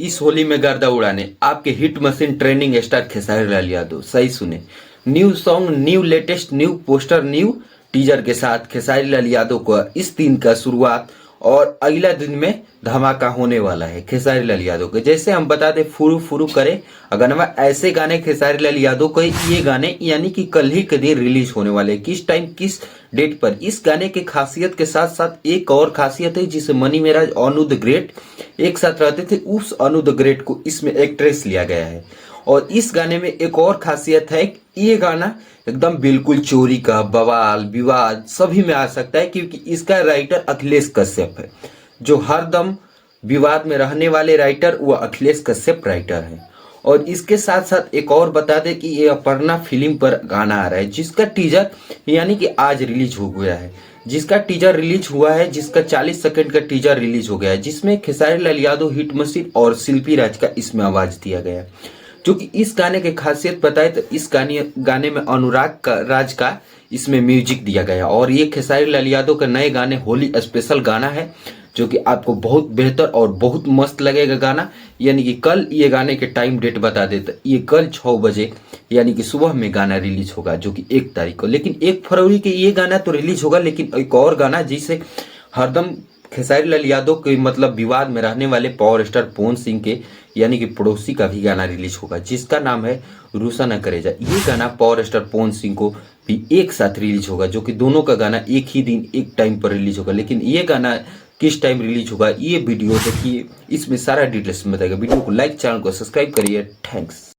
इस होली में गर्दा उड़ाने आपके hit machine trending star Khesari Lal Yadav. सही सुने, new song, new latest, new poster, new teaser के साथ खेसारी लाल यादव को इस दिन का शुरुआत और अगला दिन में धमाका होने वाला है खेसारी लाल यादव के। जैसे हम बता दें, फुरू फुरू करे अगनवा, ऐसे गाने खेसारी लाल यादव को ये गाने यानी कि कल ही के दिन रिलीज होने वाले हैं। किस टाइम किस डेट पर? इस गाने की खासियत के साथ साथ एक और खासियत है जिसे money Meraj, Anu the great एक साथ रहते थे, उस अनु द ग्रेट को इसमें एक्ट्रेस लिया गया है। और इस गाने में एक और खासियत है, ये गाना एकदम बिल्कुल चोरी का बवाल विवाद सभी में आ सकता है, क्योंकि इसका राइटर अखिलेश कश्यप है। जो हरदम विवाद में रहने वाले राइटर वो अखिलेश कश्यप राइटर है। और इसके साथ साथ एक और बता दें कि ये अपर्णा फिल्म पर गाना आ रहा है, जिसका टीजर यानी कि आज रिलीज हो गया है। जिसका टीजर रिलीज हुआ है, जिसका 40 सेकंड का टीजर रिलीज हो गया है, जिसमें खेसारी लाल यादव, हिट मशीन और शिल्पी राज का इसमें आवाज दिया गया है। जो कि इस गाने की खासियत बताए तो इस गाने में अनुराग राज का इसमें म्यूजिक दिया गया। और ये खेसारी लाल यादव का नए गाने होली स्पेशल गाना है, जो कि आपको बहुत बेहतर और बहुत मस्त लगेगा गाना। यानी कि कल ये गाने के टाइम डेट बता देते, ये कल 6 बजे यानी कि सुबह में गाना रिलीज होगा, जो कि 1 तारीख को। लेकिन 1 फरवरी के ये गाना तो रिलीज होगा, लेकिन एक और गाना जिसे हरदम खेसारी लाल यादव के मतलब विवाद में रहने वाले पावर स्टार पवन सिंह के यानी कि पड़ोसी का भी गाना रिलीज होगा, जिसका नाम है रूसा न करेजा। ये गाना पावर स्टार पवन सिंह को भी एक साथ रिलीज होगा, जो कि दोनों का गाना एक ही दिन एक टाइम पर रिलीज होगा। लेकिन ये गाना किस टाइम रिलीज होगा ये वीडियो देखिए, इसमें सारा डिटेल्स बताएगा। वीडियो को लाइक, चैनल को सब्सक्राइब करिए। थैंक्स।